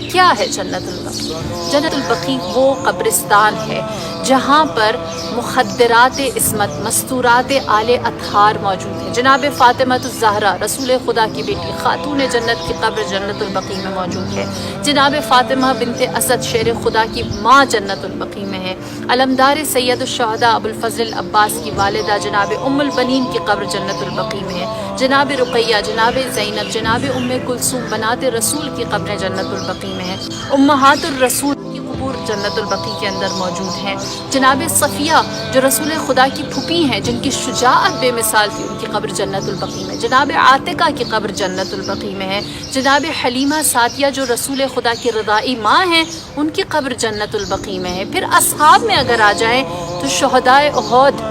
کیا ہے جنت البقیع؟ جنت البقیع وہ قبرستان ہے جہاں پر مخدرات عصمت، مستورات آل اطہار موجود ہیں۔ جناب فاطمہ الزہرا رسول خدا کی بیٹی، خاتون جنت کی قبر جنت البقیع میں موجود ہے۔ جناب فاطمہ بنت اسد شیر خدا کی ماں جنت البقیع میں ہے۔ علمدار سید الشہداء ابو الفضل العباس کی والدہ جناب ام البنین کی قبر جنت البقیع میں ہے۔ جناب رقیہ، جناب زینب، جناب ام کلثوم بنات رسول کی قبریں جنت البقیع میں ہیں۔ امہات الرسول کی قبور جنت البقیع کے اندر موجود ہیں۔ جناب صفیہ جو رسول خدا کی پھوپھی ہیں، جن کی شجاعت بے مثال تھی، ان کی قبر جنت البقیع میں۔ جناب عاتقہ کی قبر جنت البقیع میں ہے۔ جناب حلیمہ سعدیہ جو رسول خدا کی رضائی ماں ہیں، ان کی قبر جنت البقیع میں ہے۔ پھر اصحاب میں اگر آ جائیں تو شہدائے احد،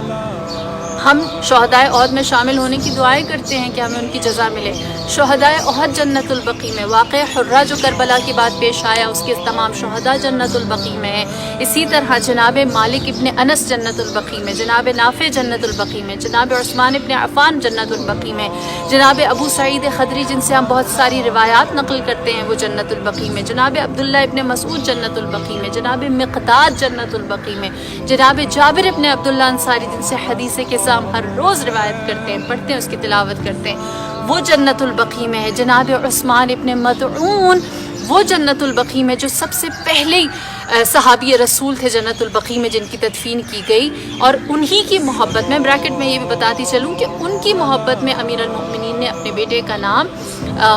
ہم شہدائے احد میں شامل ہونے کی دعائیں کرتے ہیں کہ ہمیں ان کی جزا ملے۔ شہدائے احد جنت البقیع میں۔ واقعہ حرہ جو کربلا کی بات پیش آیا، اس کے تمام شہداء جنت البقیع میں ہیں۔ اسی طرح جناب مالک ابن انس جنت البقیع میں، جناب نافع جنت البقیع میں، جناب عثمان ابن عفان جنت البقیع میں، جناب ابو سعید خدری جن سے ہم بہت ساری روایات نقل کرتے ہیں، وہ جنت البقیع میں، جناب عبداللہ ابن مسعود جنت البقیع میں، جناب مقداد جنت البقیع میں، جناب جابر ابن عبداللہ انصاری جن سے حدیث کے ہم ہر روز روایت کرتے ہیں، پڑھتے ہیں، اس کی تلاوت کرتے ہیں، وہ جنت البقیع میں ہے۔ جناب عثمان ابن مطعون وہ جنت البقیع میں جو سب سے پہلے صحابی رسول تھے جنت البقیع میں، جن کی تدفین کی گئی، اور انہی کی محبت میں بریکٹ میں یہ بھی بتاتی چلوں کہ ان کی محبت میں امیر المؤمنین نے اپنے بیٹے کا نام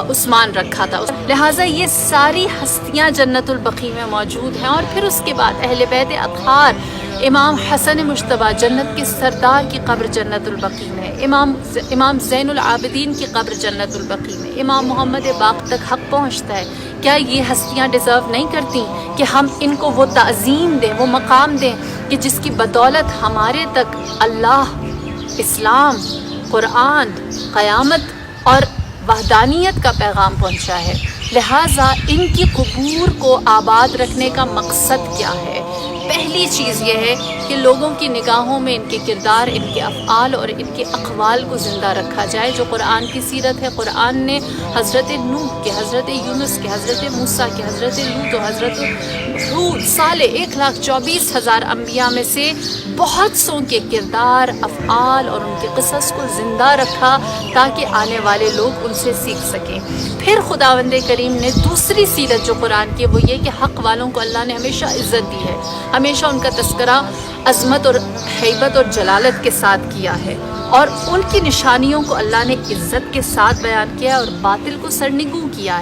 عثمان رکھا تھا۔ لہٰذا یہ ساری ہستیاں جنت البقیع میں موجود ہیں۔ اور پھر اس کے بعد اہل بیت اطہار، امام حسن مجتبیٰ جنت کے سردار کی قبر جنت البقیع میں، امام زین العابدین کی قبر جنت البقیع میں، امام محمد باقر تک حق پہنچتا ہے۔ کیا یہ ہستیاں ڈیزرو نہیں کرتی کہ ہم ان کو وہ تعظیم دیں، وہ مقام دیں کہ جس کی بدولت ہمارے تک اللہ، اسلام، قرآن، قیامت اور وحدانیت کا پیغام پہنچا ہے؟ لہٰذا ان کی قبور کو آباد رکھنے کا مقصد کیا ہے؟ پہلی چیز یہ ہے کہ لوگوں کی نگاہوں میں ان کے کردار، ان کے افعال اور ان کے اقوال کو زندہ رکھا جائے، جو قرآن کی سیرت ہے۔ قرآن نے حضرت نوح کے، حضرت یونس کے، حضرت موسیٰ کے، حضرت لوط و حضرت ہود، سالے 1,24,000 انبیاء میں سے بہت سوں کے کردار، افعال اور ان کے قصص کو زندہ رکھا تاکہ آنے والے لوگ ان سے سیکھ سکیں۔ پھر خداوند کریم نے دوسری سیرت جو قرآن کی وہ یہ کہ حق والوں کو اللہ نے ہمیشہ عزت دی ہے، ہمیشہ ان کا تذکرہ عظمت اور ہیبت اور جلالت کے ساتھ کیا ہے، اور ان کی نشانیوں کو اللہ نے عزت کے ساتھ بیان کیا اور باطل کو سرنگوں کیا ہے۔